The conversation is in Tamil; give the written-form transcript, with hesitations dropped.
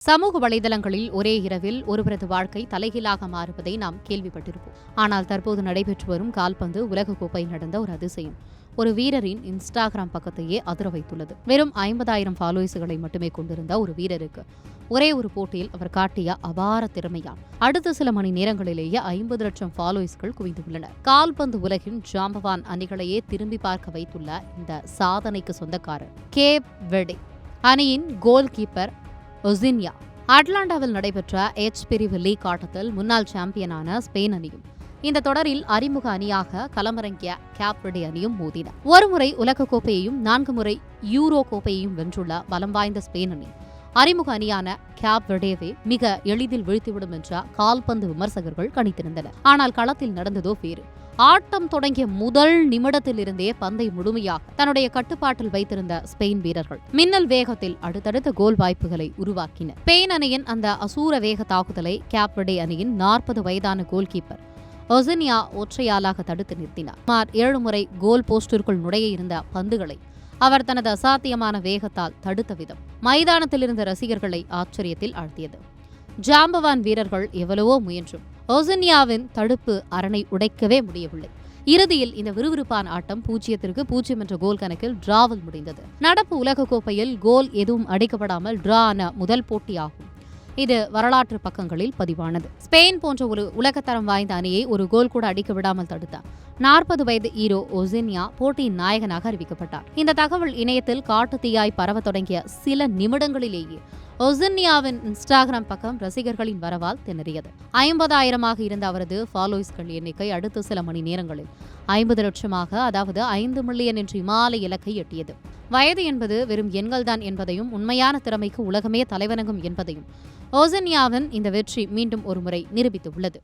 சமூக வலைதளங்களில் ஒரே இரவில் ஒருவரது வாழ்க்கை தலைகீழாக மாறுவதை நாம் கேள்விப்பட்டிருப்போம். ஆனால் தற்போது நடைபெற்று வரும் கால்பந்து உலகக்கோப்பை நடந்த ஒரு அதிசயம் ஒரு வீரரின் இன்ஸ்டாகிராம் பக்கத்தையே அதிர வைத்துள்ளது. வெறும் 50,000 ஃபாலோவர்ஸ்களை மட்டுமே கொண்டிருந்த ஒரு வீரருக்கு ஒரே ஒரு போட்டியில் அவர் காட்டிய அபார திறமையால் அடுத்த சில மணி நேரங்களிலேயே 50 லட்சம் ஃபாலோவர்ஸ்கள் குவிந்துள்ளனர். கால்பந்து உலகின் ஜாம்பவான் அணிகளையே திரும்பி பார்க்க வைத்துள்ள இந்த சாதனைக்கு சொந்தக்காரர் கேப் வெர்டே அணியின் கோல் கீப்பர் ஒசின்யா. அட்லாண்டாவில் நடைபெற்ற எச் பிரிவு லீக் ஆட்டத்தில் முன்னாள் சாம்பியனான ஸ்பெயின் அணியும் இந்த தொடரில் அறிமுக அணியாக களமிறங்கிய கேப் வெர்டே அணியும் மோதின. ஒருமுறை உலகக்கோப்பையையும் 4 முறை யூரோ கோப்பையையும் வென்றுள்ள பலம் வாய்ந்த ஸ்பெயின் அணி அறிமுக அணியான கேப் வெர்டேவை மிக எளிதில் வீழ்த்திவிடும் என்ற கால்பந்து விமர்சகர்கள் கணித்திருந்தனர். ஆனால் களத்தில் நடந்ததோ வேறு. ஆட்டம் தொடங்கிய முதல் நிமிடத்திலிருந்தே பந்தை முழுமையாக தன்னுடைய கட்டுப்பாட்டில் வைத்திருந்த ஸ்பெயின் வீரர்கள் மின்னல் வேகத்தில் அடுத்தடுத்த கோல் வாய்ப்புகளை உருவாக்கினர். ஸ்பெயின் அணியின் அந்த அசூர வேக தாக்குதலை கேப் வெர்டே அணியின் 40 வயதான கோல் கீப்பர் ஒசின்யா ஒற்றையாளாக தடுத்து நிறுத்தினார். சுமார் 7 முறை கோல் போஸ்டிற்குள் நுழைய இருந்த பந்துகளை அவர் தனது அசாத்தியமான வேகத்தால் தடுத்த விதம் மைதானத்தில் இருந்த ரசிகர்களை ஆச்சரியத்தில் ஆழ்த்தியது. ஜாம்பவான் வீரர்கள் எவ்வளவோ முயன்றும் ஒசின்யாவின் தடுப்பு அரணை உடைக்கவே முடியவில்லை. இறுதியில் இந்த விறுவிறுப்பான ஆட்டம் 0-0 என்ற கோல் கணக்கில் டிராவில் முடிந்தது. நடப்பு உலகக்கோப்பையில் கோல் எதுவும் அடிக்கப்படாமல் டிரா ஆன முதல் போட்டியாகும். இது வரலாற்று பக்கங்களில் பதிவானது. ஸ்பெயின் போன்ற ஒரு உலகத்தரம் வாய்ந்த அணியை ஒரு கோல் கூட அடிக்க விடாமல் தடுத்தார். 40 வயது ஹீரோ ஒசின்யா போட்டியின் நாயகனாக அறிவிக்கப்பட்டார். இந்த தகவல் இணையத்தில் காட்டுத்தீயாய் பரவ தொடங்கிய சில நிமிடங்களிலேயே ஒசின்யாவின் இன்ஸ்டாகிராம் பக்கம் ரசிகர்களின் வரவால் திணறியது. 50,000 இருந்த அவரது ஃபாலோவர்ஸ்கள் எண்ணிக்கை அடுத்த சில மணி நேரங்களில் 50 லட்சமாக, அதாவது 5 மில்லியன் என்று இமாலய இலக்கை எட்டியது. வயது என்பது வெறும் எண்கள்தான் என்பதையும் உண்மையான திறமைக்கு உலகமே தலைவணங்கும் என்பதையும் ஒசின்யாவின் இந்த வெற்றி மீண்டும் ஒருமுறை நிரூபித்துள்ளது.